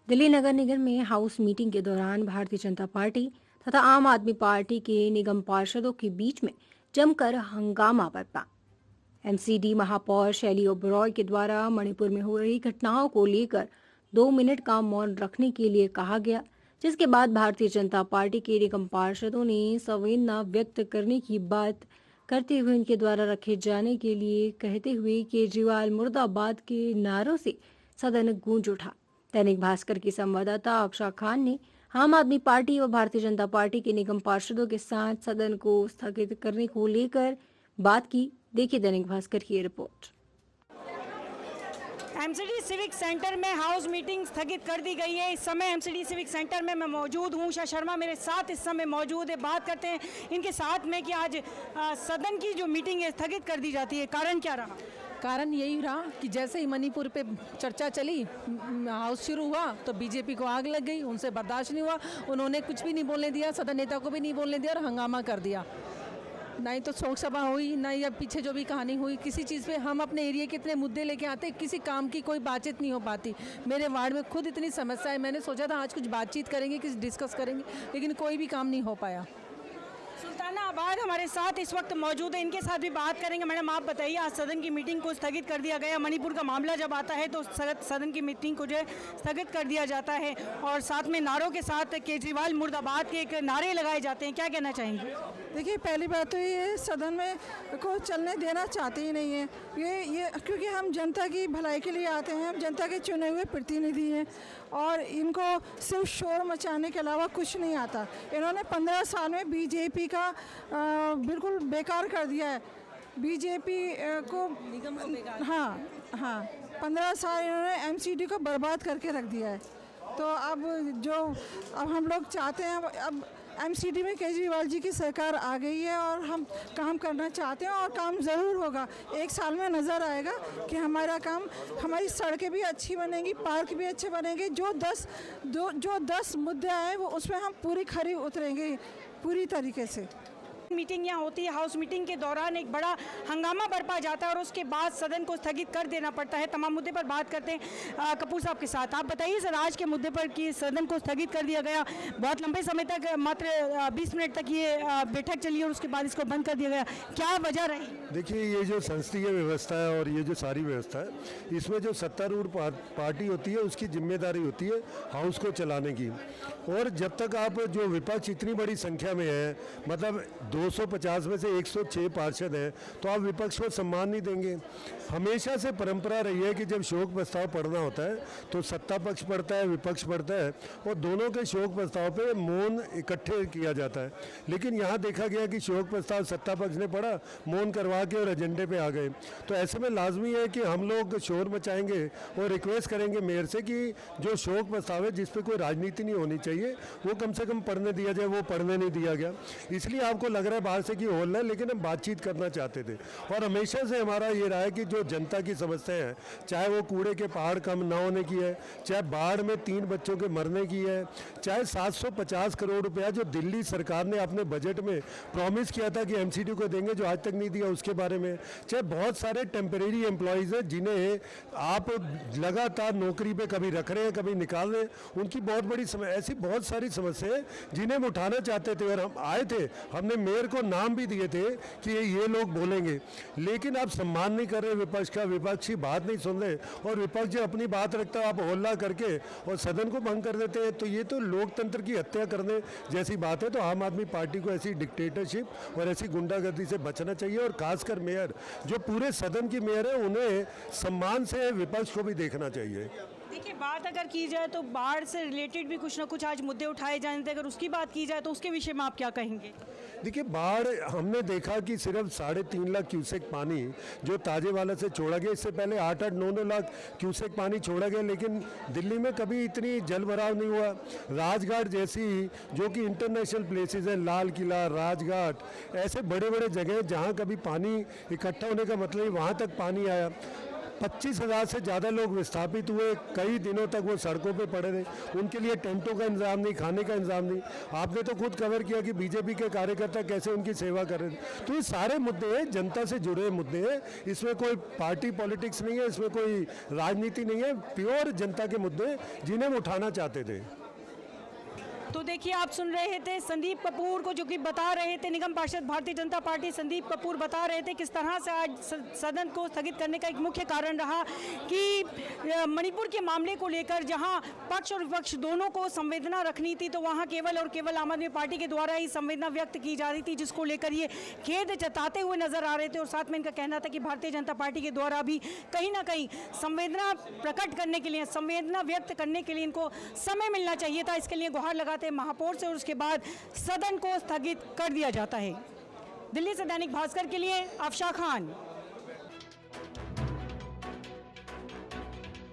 दिल्ली नगर निगम में house meeting के दौरान भारतीय जनता पार्टी तथा आम आदमी पार्टी के निगम पार्षदों के बीच में जमकर हंगामा बरपा। एमसीडी महापौर शैली ओबरॉय के द्वारा मणिपुर में हो रही घटनाओं को लेकर 2 मिनट का मौन रखने के लिए कहा गया, जिसके बाद भारतीय जनता पार्टी के निगम पार्षदों ने संवेदना व्यक्त करने की बात करते हुए उनके द्वारा रखे जाने के लिए कहते हुए केजरीवाल मुर्दाबाद के नारों से सदन गूंज उठा। दैनिक भास्कर की संवाददाता अक्षय खान ने आम आदमी पार्टी व भारतीय जनता पार्टी के निगम पार्षदों के साथ सदन को स्थगित करने को लेकर बात की। देखिए दैनिक भास्कर की ये रिपोर्ट। एमसीडी सिविक सेंटर में हाउस मीटिंग स्थगित कर दी गई है। इस समय एमसीडी सिविक सेंटर में मैं मौजूद हूँ। उषा शर्मा मेरे साथ इस समय मौजूद है। बात करते हैं इनके साथ में कि आज सदन की जो मीटिंग है स्थगित कर दी जाती है, कारण क्या रहा? कारण यही रहा कि जैसे ही मणिपुर पे चर्चा चली, हाउस शुरू हुआ तो बीजेपी को आग लग गई, उनसे बर्दाश्त नहीं हुआ, उन्होंने कुछ भी नहीं बोलने दिया, सदन नेता को भी नहीं बोलने दिया और हंगामा कर दिया। नहीं तो शोक सभा हुई, ना या पीछे जो भी कहानी हुई, किसी चीज़ पे हम अपने एरिया के इतने मुद्दे लेके आते, किसी काम की कोई बातचीत नहीं हो पाती। मेरे वार्ड में खुद इतनी समस्या है, मैंने सोचा था आज कुछ बातचीत करेंगे, कुछ डिस्कस करेंगे, लेकिन कोई भी काम नहीं हो पाया। सुल्ताना आबाद हमारे साथ इस वक्त मौजूद है, इनके साथ भी बात करेंगे। मैडम आप बताइए, आज सदन की मीटिंग को स्थगित कर दिया गया। मणिपुर का मामला जब आता है तो सदन की मीटिंग को जो है स्थगित कर दिया जाता है और साथ में नारों के साथ केजरीवाल मुर्दाबाद के एक नारे लगाए जाते हैं। क्या कहना चाहेंगे? देखिए, पहली बात तो ये सदन में को चलने देना चाहते ही नहीं है ये क्योंकि हम जनता की भलाई के लिए आते हैं, हम जनता के चुने हुए प्रतिनिधि हैं और इनको सिर्फ शोर मचाने के अलावा कुछ नहीं आता। इन्होंने 15 साल में बीजेपी का बिल्कुल बेकार कर दिया है। बीजेपी को निगम को बेकार। हाँ 15 साल इन्होंने एमसीडी को बर्बाद करके रख दिया है। तो अब हम लोग चाहते हैं, अब एमसीडी में केजरीवाल जी की सरकार आ गई है और हम काम करना चाहते हैं और काम ज़रूर होगा। 1 साल में नज़र आएगा कि हमारा काम, हमारी सड़कें भी अच्छी बनेंगी, पार्क भी अच्छे बनेंगे। जो 10 मुद्दे आए वो उसमें हम पूरी खरी उतरेंगे पूरी तरीके से। मीटिंग यहाँ होती है, हाउस मीटिंग के दौरान एक बड़ा हंगामा बरपा जाता है और उसके बाद सदन को स्थगित कर देना पड़ता है। तमाम मुद्दे पर बात करते हैं कपूर साहब के साथ। आप बताइए सर, आज के मुद्दे पर कि सदन को स्थगित कर दिया गया, बहुत लंबे समय तक, मात्र 20 मिनट तक ये बैठक चली और उसके बाद इसको बंद कर दिया गया, क्या वजह रही? देखिए, ये जो संसदीय व्यवस्था है और ये जो सारी व्यवस्था है, इसमें जो सत्तारूढ़ पार्टी होती है उसकी जिम्मेदारी होती है हाउस को चलाने की। और जब तक आप जो विपक्ष इतनी बड़ी संख्या में है, मतलब 250 में से 106 पार्षद हैं, तो आप विपक्ष को सम्मान नहीं देंगे। हमेशा से परंपरा रही है कि जब शोक प्रस्ताव पढ़ना होता है तो सत्ता पक्ष पढ़ता है, विपक्ष पढ़ता है और दोनों के शोक प्रस्ताव पे मौन इकट्ठे किया जाता है। लेकिन यहाँ देखा गया कि शोक प्रस्ताव सत्ता पक्ष ने पढ़ा, मौन करवा के और एजेंडे पे आ गए। तो ऐसे में लाजमी है कि हम लोग शोर मचाएंगे और रिक्वेस्ट करेंगे मेयर से कि जो शोक प्रस्ताव है जिस पर कोई राजनीति नहीं होनी चाहिए वो कम से कम पढ़ने दिया जाए। वो पढ़ने नहीं दिया गया, इसलिए आपको लग रहा है बाहर से कि होल है, लेकिन हम बातचीत करना चाहते थे। और हमेशा से हमारा ये रहा है कि जो जनता की समस्याएं हैं, चाहे वो कूड़े के पहाड़ कम ना होने की है, चाहे बाढ़ में 3 बच्चों के मरने की है, चाहे 750 करोड़ रुपया जो दिल्ली सरकार ने अपने बजट में प्रॉमिस किया था कि एमसीडी को देंगे, जो आज तक नहीं दिया, उसके बारे में, चाहे बहुत सारे टेम्परेरी एम्प्लॉयज़ हैं जिन्हें आप लगातार नौकरी पे कभी रख रहे हैं कभी निकाल रहे हैं, उनकी बहुत बड़ी ऐसी बहुत सारी समस्याएं जिन्हें हम उठाना चाहते थे। और हम आए थे, हमने मेयर को नाम भी दिए थे कि ये लोग बोलेंगे, लेकिन आप सम्मान नहीं कर रहे विपक्ष का, विपक्ष की बात नहीं सुन रहे और विपक्ष जो अपनी बात रखता है आप होल्ला करके और सदन को भंग कर देते हैं। तो ये तो लोकतंत्र की हत्या करने जैसी बात है। तो आम आदमी पार्टी को ऐसी डिक्टेटरशिप और ऐसी गुंडागर्दी से बचना चाहिए और खासकर मेयर, जो पूरे सदन की मेयर है, उन्हें सम्मान से विपक्ष को भी देखना चाहिए। देखिए, बात अगर की जाए तो बाढ़ से रिलेटेड भी कुछ ना कुछ आज मुद्दे उठाए जाने थे, अगर उसकी बात की जाए तो उसके विषय में आप क्या कहेंगे? देखिए, बाढ़ हमने देखा कि सिर्फ 3.5 लाख क्यूसेक पानी जो ताजेवाला से छोड़ा गया, इससे पहले 8-8, 9-9 लाख क्यूसेक पानी छोड़ा गया, लेकिन दिल्ली में कभी इतनी जल भराव नहीं हुआ। राजघाट जैसी जो कि इंटरनेशनल प्लेसेस हैं, लाल किला, राजघाट, ऐसे बड़े बड़े जगह जहाँ कभी पानी इकट्ठा होने का मतलब ही वहाँ तक पानी आया। 25,000 से ज़्यादा लोग विस्थापित हुए, कई दिनों तक वो सड़कों पे पड़े रहे, उनके लिए टेंटों का इंतजाम नहीं, खाने का इंतजाम नहीं। आपने तो खुद कवर किया कि बीजेपी के कार्यकर्ता कैसे उनकी सेवा कर रहे थे। तो ये सारे मुद्दे हैं, जनता से जुड़े मुद्दे हैं, इसमें कोई पार्टी पॉलिटिक्स नहीं है, इसमें कोई राजनीति नहीं है, प्योर जनता के मुद्दे जिन्हें हम उठाना चाहते थे। तो देखिए, आप सुन रहे थे संदीप कपूर को, जो कि बता रहे थे, निगम पार्षद भारतीय जनता पार्टी संदीप कपूर बता रहे थे किस तरह से आज सदन को स्थगित करने का एक मुख्य कारण रहा कि मणिपुर के मामले को लेकर जहां पक्ष और विपक्ष दोनों को संवेदना रखनी थी, तो वहां केवल और केवल आम आदमी पार्टी के द्वारा ही संवेदना व्यक्त की जा रही थी, जिसको लेकर ये खेद जताते हुए नजर आ रहे थे। और साथ में इनका कहना था कि भारतीय जनता पार्टी के द्वारा भी कहीं ना कहीं संवेदना प्रकट करने के लिए, संवेदना व्यक्त करने के लिए इनको समय मिलना चाहिए था। इसके लिए गुहार लगाते महापौर से और उसके बाद सदन को स्थगित कर दिया जाता है। दिल्ली से दैनिक भास्कर के लिए अफशा खान।